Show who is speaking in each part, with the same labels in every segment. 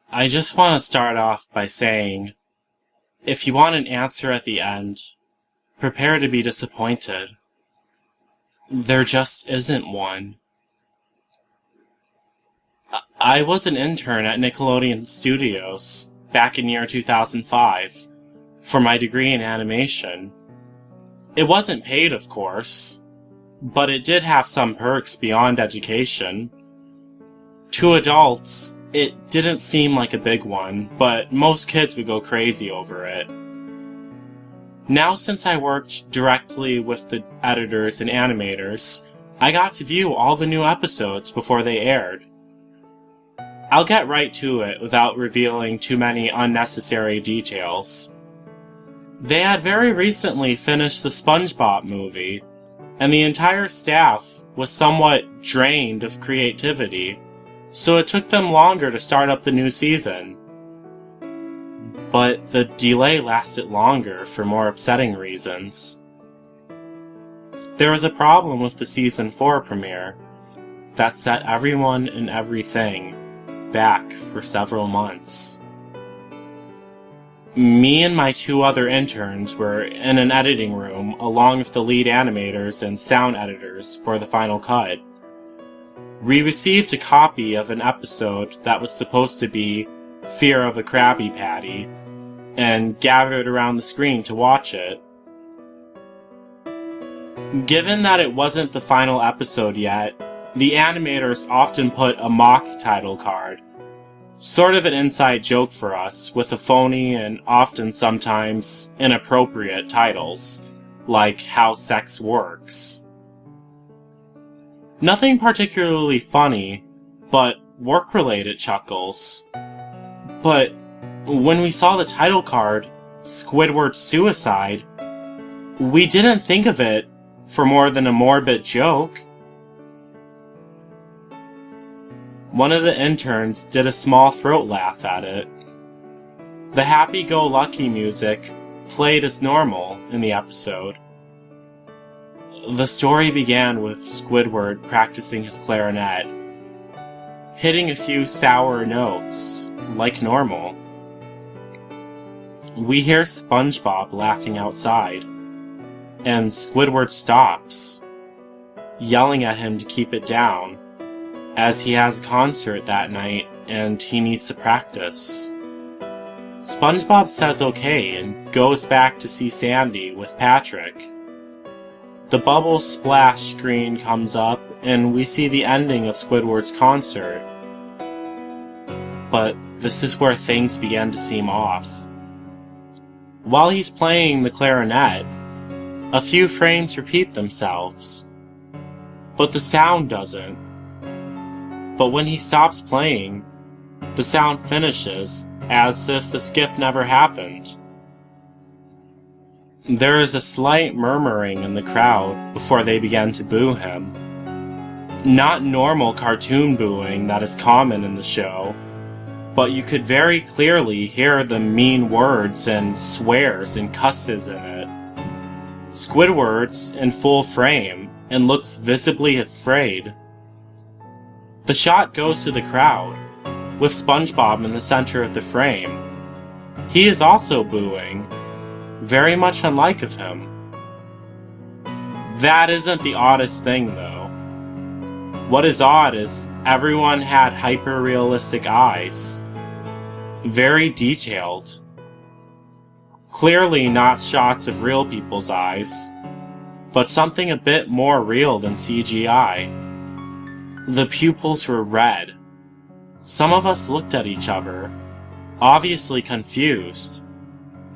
Speaker 1: I just want to start off by saying, if you want an answer at the end, prepare to be disappointed. There just isn't one. I was an intern at Nickelodeon Studios back in year 2005 for my degree in animation. It wasn't paid, of course, but it did have some perks beyond education. To adults, it didn't seem like a big one, but most kids would go crazy over it. Now, since I worked directly with the editors and animators, I got to view all the new episodes before they aired. I'll get right to it without revealing too many unnecessary details. They had very recently finished the SpongeBob movie, and the entire staff was somewhat drained of creativity, so it took them longer to start up the new season. But the delay lasted longer for more upsetting reasons. There was a problem with the Season 4 premiere that set everyone and everything back for several months. Me and my two other interns were in an editing room along with the lead animators and sound editors for the final cut. We received a copy of an episode that was supposed to be Fear of a Krabby Patty, and gathered around the screen to watch it. Given that it wasn't the final episode yet, the animators often put a mock title card, sort of an inside joke for us, with a phony and often sometimes inappropriate titles, like How Sex Works. Nothing particularly funny, but work-related chuckles. But when we saw the title card, Squidwards Suicide, we didn't think of it for more than a morbid joke. One of the interns did a small throat laugh at it. The happy-go-lucky music played as normal in the episode. The story began with Squidward practicing his clarinet, hitting a few sour notes, like normal. We hear SpongeBob laughing outside, and Squidward stops, yelling at him to keep it down, as he has a concert that night and he needs to practice. SpongeBob says okay and goes back to see Sandy with Patrick. The bubble splash screen comes up and we see the ending of Squidward's concert. But this is where things begin to seem off. While he's playing the clarinet, a few frames repeat themselves, but the sound doesn't. But when he stops playing, the sound finishes as if the skip never happened. There is a slight murmuring in the crowd before they begin to boo him. Not normal cartoon booing that is common in the show, but you could very clearly hear the mean words and swears and cusses in it. Squidward's in full frame and looks visibly afraid. The shot goes to the crowd, with SpongeBob in the center of the frame. He is also booing, very much unlike of him. That isn't the oddest thing, though. What is odd is everyone had hyper-realistic eyes. Very detailed. Clearly not shots of real people's eyes, but something a bit more real than CGI. The pupils were red. Some of us looked at each other, obviously confused,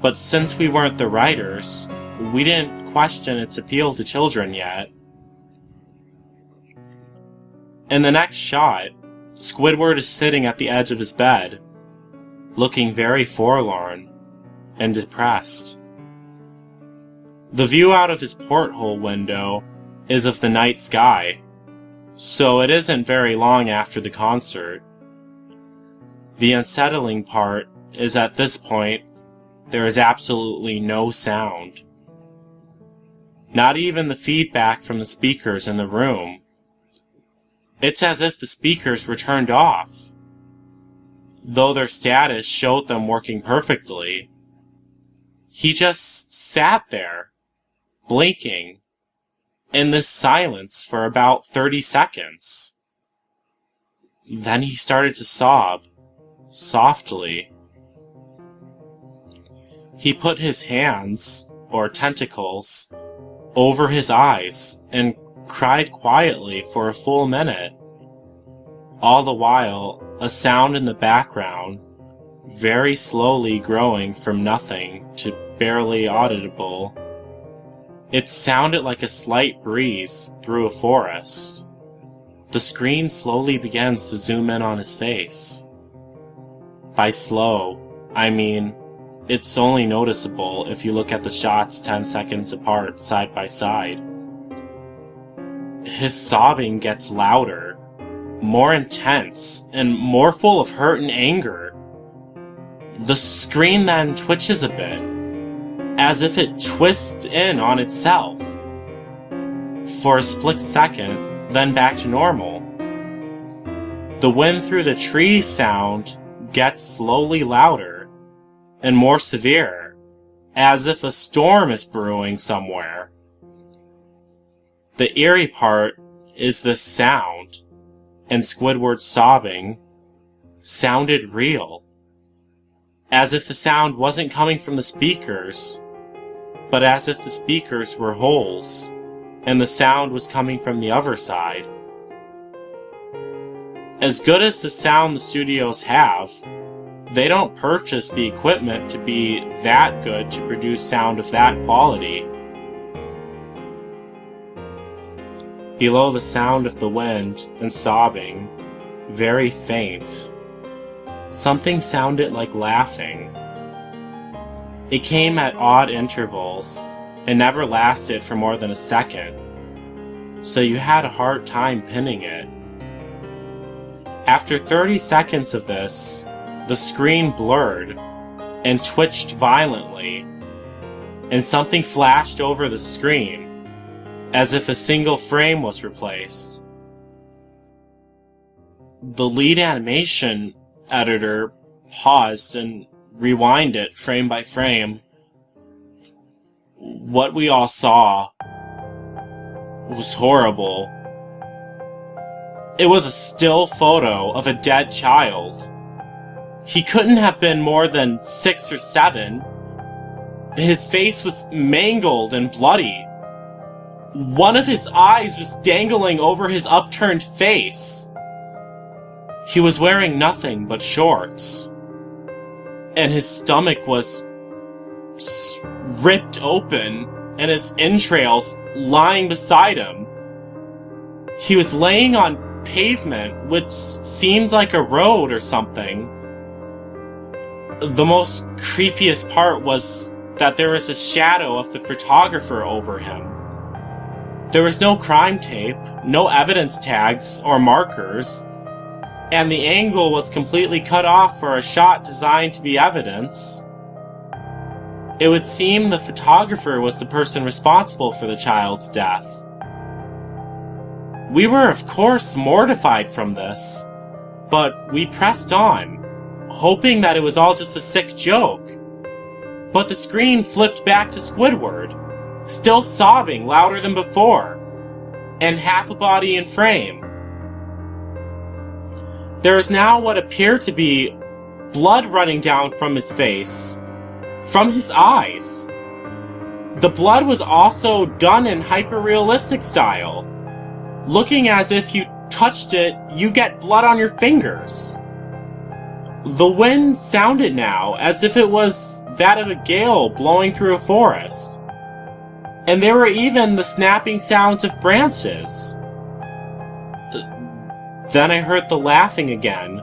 Speaker 1: but since we weren't the writers, we didn't question its appeal to children yet. In the next shot, Squidward is sitting at the edge of his bed, looking very forlorn and depressed. The view out of his porthole window is of the night sky, so it isn't very long after the concert. The unsettling part is at this point, there is absolutely no sound. Not even the feedback from the speakers in the room. It's as if the speakers were turned off. though their status showed them working perfectly. He just sat there, blinking, in this silence for about 30 seconds. Then he started to sob, softly. He put his hands, or tentacles, over his eyes and cried quietly for a full minute. All the while, a sound in the background, very slowly growing from nothing to barely audible. It sounded like a slight breeze through a forest. The screen slowly begins to zoom in on his face. By slow, I mean, it's only noticeable if you look at the shots 10 seconds apart, side by side. His sobbing gets louder, more intense, and more full of hurt and anger. The screen then twitches a bit, as if it twists in on itself. For a split second, then back to normal. The wind through the trees sound gets slowly louder and more severe, as if a storm is brewing somewhere. The eerie part is this sound, and Squidward's sobbing sounded real, as if the sound wasn't coming from the speakers, but as if the speakers were holes, and the sound was coming from the other side. As good as the sound the studios have, they don't purchase the equipment to be that good to produce sound of that quality. Below the sound of the wind and sobbing, very faint, something sounded like laughing. It came at odd intervals and never lasted for more than a second, so you had a hard time pinning it. After 30 seconds of this, the screen blurred and twitched violently, and something flashed over the screen, as if a single frame was replaced. The lead animation editor paused and rewind it frame by frame. What we all saw was horrible. It was a still photo of a dead child. He couldn't have been more than 6 or 7. His face was mangled and bloody. One of his eyes was dangling over his upturned face. He was wearing nothing but shorts, and his stomach was ripped open, and his entrails lying beside him. He was laying on pavement, which seemed like a road or something. The most creepiest part was that there was a shadow of the photographer over him. There was no crime tape, no evidence tags or markers, and the angle was completely cut off for a shot designed to be evidence. It would seem the photographer was the person responsible for the child's death. We were, of course, mortified from this, but we pressed on, hoping that it was all just a sick joke. But the screen flipped back to Squidward, still sobbing louder than before, and half a body in frame. There is now what appeared to be blood running down from his face, from his eyes. The blood was also done in hyper-realistic style, looking as if you touched it, you get blood on your fingers. The wind sounded now as if it was that of a gale blowing through a forest. And there were even the snapping sounds of branches. Then I heard the laughing again.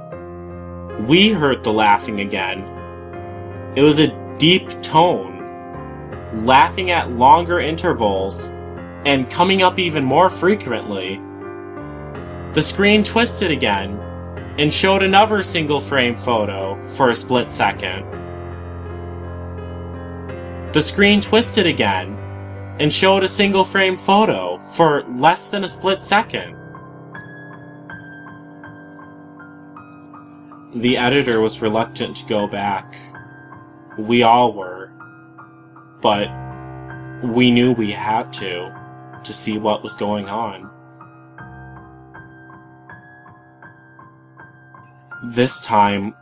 Speaker 1: We heard the laughing again. It was a deep tone, laughing at longer intervals, and coming up even more frequently. The screen twisted again, and showed another single frame photo for a split second. The screen twisted again, and showed a single frame photo for less than a split second. The editor was reluctant to go back. We all were. But we knew we had to see what was going on. This time,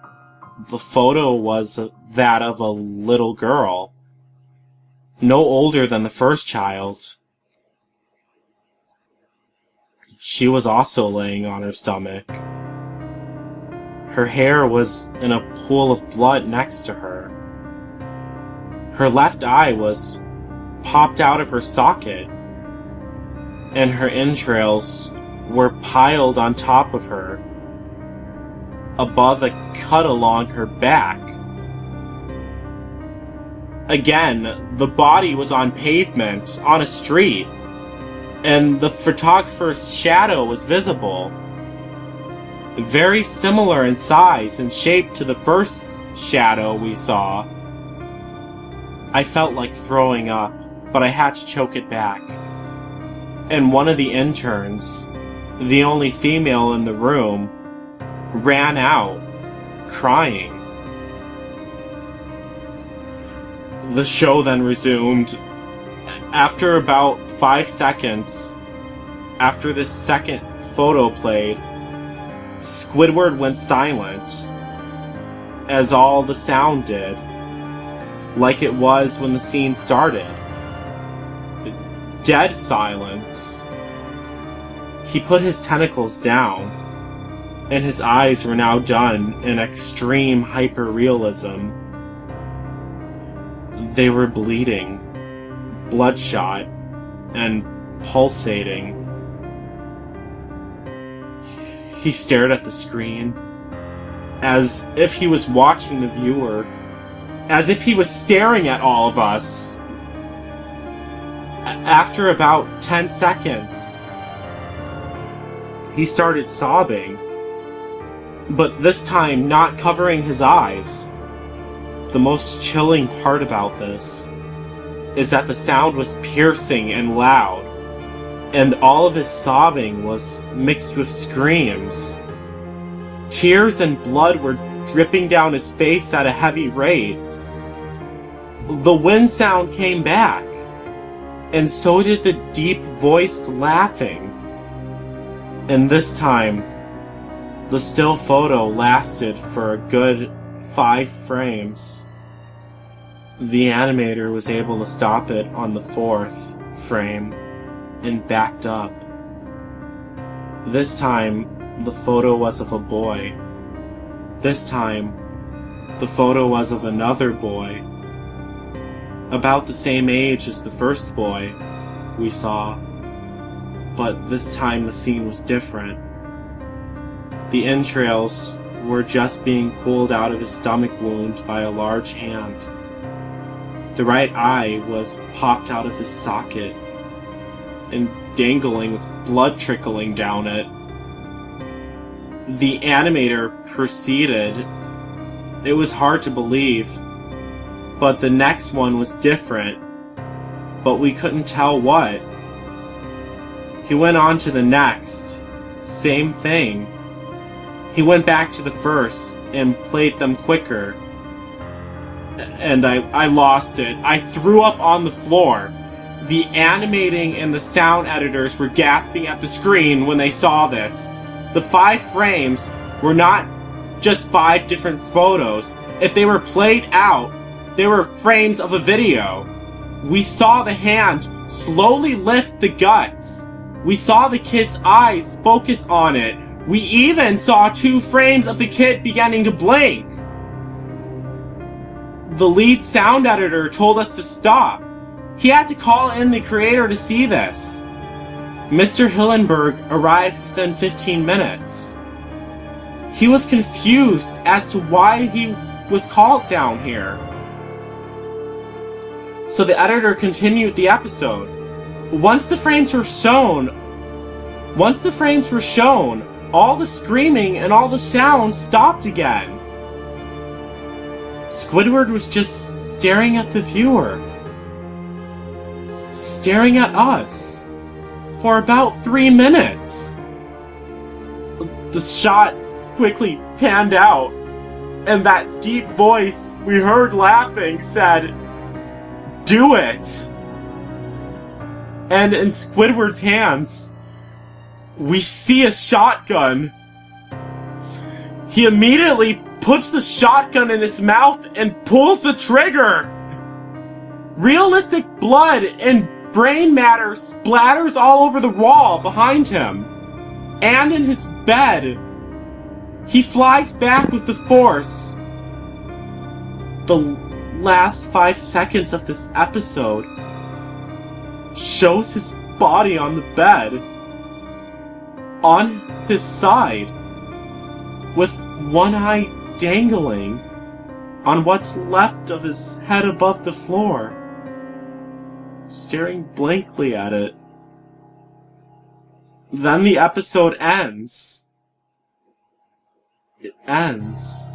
Speaker 1: the photo was that of a little girl, no older than the first child. She was also laying on her stomach. Her hair was in a pool of blood next to her. Her left eye was popped out of her socket, and her entrails were piled on top of her, above a cut along her back. Again, the body was on pavement, on a street, and the photographer's shadow was visible. Very similar in size and shape to the first shadow we saw. I felt like throwing up, but I had to choke it back. And one of the interns, the only female in the room, ran out, crying. The show then resumed. After about 5 seconds, after this second photo played, Squidward went silent, as all the sound did, like it was when the scene started. Dead silence. He put his tentacles down, and his eyes were now done in extreme hyperrealism. They were bleeding, bloodshot, and pulsating. He stared at the screen, as if he was watching the viewer, as if he was staring at all of us. After about 10 seconds, he started sobbing, but this time not covering his eyes. The most chilling part about this is that the sound was piercing and loud, and all of his sobbing was mixed with screams. Tears and blood were dripping down his face at a heavy rate. The wind sound came back, and so did the deep-voiced laughing. And this time, the still photo lasted for a good 5 frames. The animator was able to stop it on the 4th frame and backed up. This time, the photo was of a boy. This time, the photo was of another boy, about the same age as the first boy we saw, but this time the scene was different. The entrails were just being pulled out of his stomach wound by a large hand. The right eye was popped out of his socket and dangling with blood trickling down it. The animator proceeded. It was hard to believe, but the next one was different, but we couldn't tell what. He went on to the next. Same thing. He went back to the first and played them quicker. And I lost it. I threw up on the floor. The animating and the sound editors were gasping at the screen when they saw this. The 5 frames were not just 5 different photos. If they were played out, they were frames of a video. We saw the hand slowly lift the guts. We saw the kid's eyes focus on it. We even saw 2 frames of the kid beginning to blink. The lead sound editor told us to stop. He had to call in the creator to see this. Mr. Hillenberg arrived within 15 minutes. He was confused as to why he was called down here. So the editor continued the episode. Once the frames were shown, all the screaming and all the sound stopped again. Squidward was just staring at the viewer. Staring at us. For about 3 minutes. The shot quickly panned out, And that deep voice we heard laughing said, "Do it!" And in Squidward's hands, we see a shotgun. He immediately puts the shotgun in his mouth and pulls the trigger. Realistic blood and brain matter splatters all over the wall behind him. And in his bed, he flies back with the force. The last 5 seconds of this episode shows his body on the bed, on his side, with one eye dangling on what's left of his head above the floor, staring blankly at it. Then the episode ends. It ends.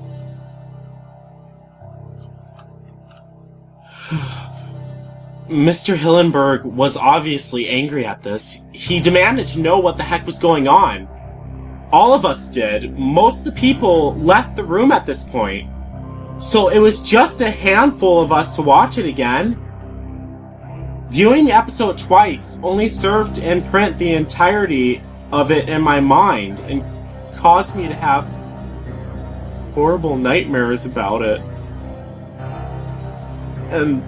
Speaker 1: Mr. Hillenberg was obviously angry at this. He demanded to know what the heck was going on. All of us did. Most of the people left the room at this point. So it was just a handful of us to watch it again. Viewing the episode twice only served to imprint the entirety of it in my mind and caused me to have horrible nightmares about it. And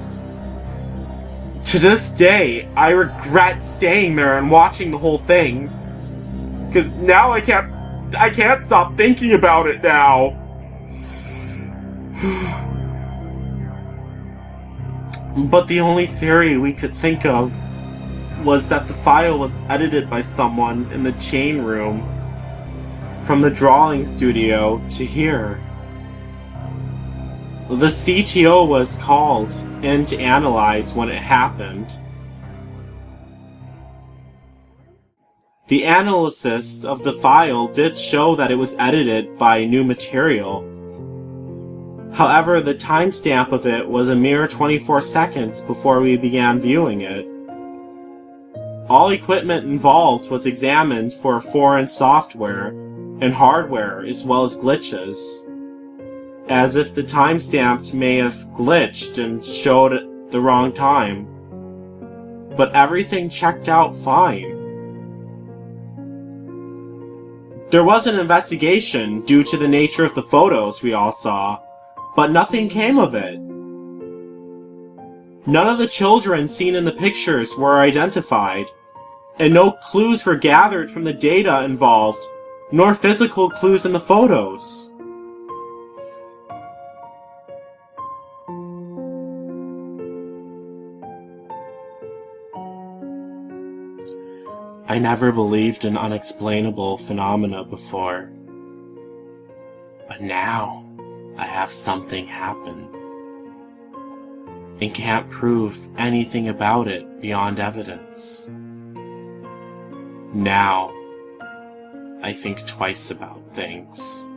Speaker 1: to this day, I regret staying there and watching the whole thing. Because now I can't stop thinking about it now. But the only theory we could think of was that the file was edited by someone in the chain room from the drawing studio to here. The CTO was called in to analyze when it happened. The analysis of the file did show that it was edited by new material. However, the timestamp of it was a mere 24 seconds before we began viewing it. All equipment involved was examined for foreign software and hardware as well as glitches, as if the timestamp may have glitched and showed the wrong time. But everything checked out fine. There was an investigation due to the nature of the photos we all saw, but nothing came of it. None of the children seen in the pictures were identified, and no clues were gathered from the data involved, nor physical clues in the photos. I never believed in unexplainable phenomena before, but now I have something happen, and can't prove anything about it beyond evidence. Now, I think twice about things.